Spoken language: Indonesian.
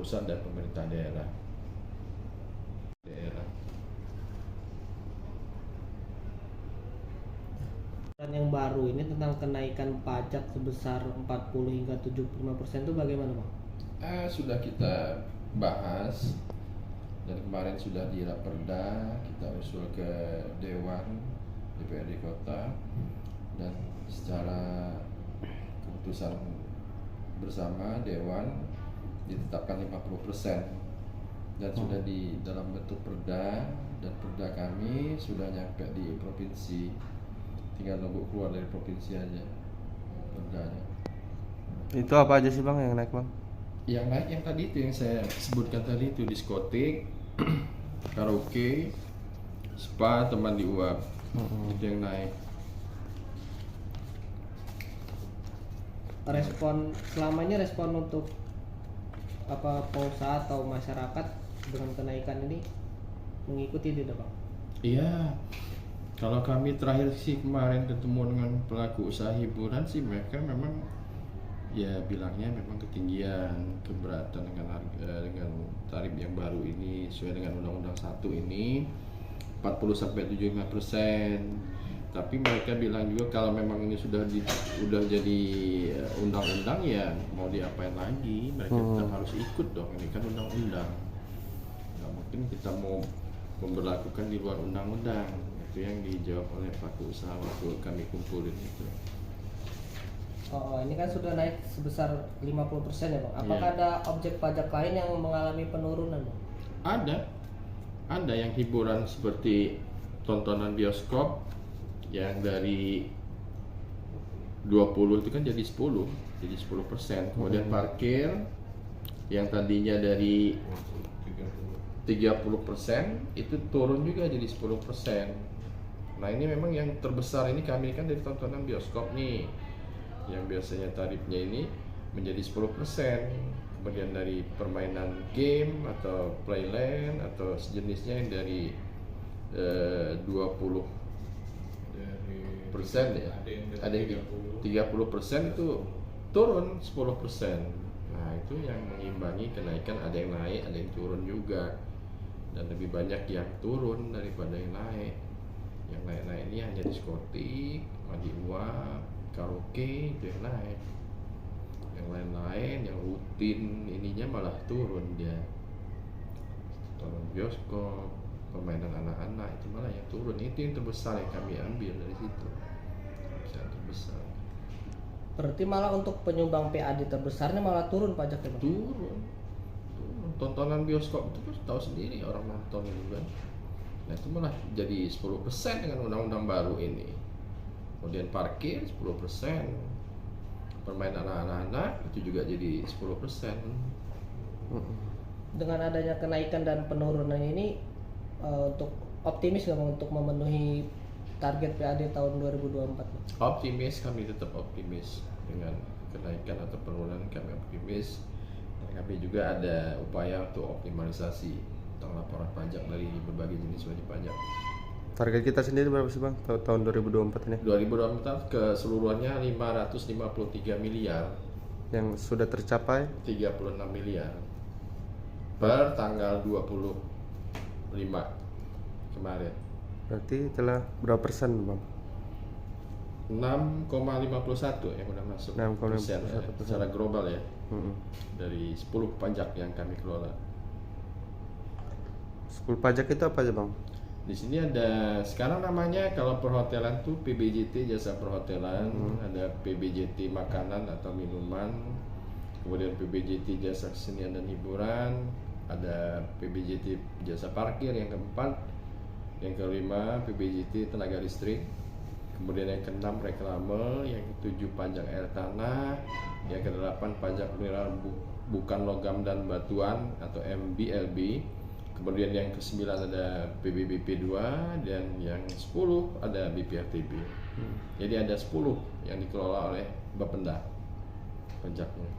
pusat dan pemerintah daerah. Yang baru ini tentang kenaikan pajak sebesar 40 hingga 75% itu bagaimana, Bang? Sudah kita bahas dan kemarin sudah di Raperda, kita usul ke Dewan DPRD Kota dan secara keputusan bersama Dewan ditetapkan 50% dan sudah di dalam bentuk perda, dan perda kami sudah nyampe di provinsi, tinggal nunggu keluar dari provinsi aja perdanya. Itu apa aja sih Bang yang naik Bang? Yang naik yang tadi itu yang saya sebutkan tadi itu, diskotik, karaoke, spa, teman di UAP, itu yang naik. Respon selamanya, respon untuk apa pengusaha atau masyarakat dengan kenaikan ini mengikuti tidak, Bang? Iya, kalau kami terakhir sih kemarin ketemu dengan pelaku usaha hiburan sih, mereka memang ya bilangnya memang ketinggian, keberatan dengan dengan tarif yang baru ini sesuai dengan Undang-Undang 1 ini 40-75%. Tapi mereka bilang juga kalau memang ini sudah jadi undang-undang, ya mau diapain lagi, mereka tetap harus ikut dong, ini kan undang-undang. Nggak mungkin kita mau memberlakukan di luar undang-undang. Itu yang dijawab oleh pelaku usaha waktu kami kumpulin itu. Oh, ini kan sudah naik sebesar 50% ya, Bang. Apakah ada objek pajak lain yang mengalami penurunan, Bang? Ada yang hiburan seperti tontonan bioskop yang dari 20 itu kan jadi 10%. Kemudian parkir yang tadinya dari 30% itu turun juga jadi 10%. Nah, ini memang yang terbesar ini kami kan dari tontonan bioskop nih, yang biasanya tarifnya ini menjadi 10%. Kemudian dari permainan game atau playland atau sejenisnya yang dari 20% ya, ada yang 30% itu turun 10%. Nah, itu yang mengimbangi kenaikan, ada yang naik, ada yang turun juga, dan lebih banyak yang turun daripada yang naik. Yang naik-naik ini hanya diskotik, mandi uap, karaoke, itu yang naik. Yang lain-lain yang rutin ininya malah turun dia. Tonton bioskop, permainan anak-anak itu malah yang turun. Itu yang terbesar yang kami ambil dari situ. Yang terbesar. Berarti malah untuk penyumbang PAD terbesarnya malah turun pajaknya, Bang? Turun. Tontonan bioskop itu kan tahu sendiri orang nonton itu kan. Nah, itu malah jadi 10% dengan undang-undang baru ini. Kemudian parkir 10%. Permainan anak-anak itu juga jadi 10%. Dengan adanya kenaikan dan penurunan ini untuk optimis nggak, Bang, untuk memenuhi target PAD tahun 2024? Optimis, kami tetap optimis dengan kenaikan atau penurunan, kami optimis. Dan kami juga ada upaya untuk optimalisasi tentang laporan pajak dari berbagai jenis wajib pajak. Target kita sendiri berapa sih Bang tahun 2024 ini? 2024 keseluruhannya 553 miliar. Yang sudah tercapai 36 miliar per tanggal 25 kemarin. berarti telah berapa persen Bang? 6,51 yang udah masuk 6,51% secara global ya. Dari 10 pajak yang kami kelola. 10 pajak itu apa aja Bang? Di sini ada sekarang namanya, kalau perhotelan tuh PBJT jasa perhotelan, ada PBJT makanan atau minuman, kemudian PBJT jasa kesenian dan hiburan, ada PBJT jasa parkir yang keempat, yang kelima PBJT tenaga listrik, kemudian yang keenam reklame, yang ketujuh pajak air tanah, yang kedelapan pajak mineral bukan logam dan batuan atau MBLB. Kemudian yang ke-9 ada PBBP 2, dan yang 10 ada BPRTB. Jadi ada 10 yang dikelola oleh Bapenda pajaknya.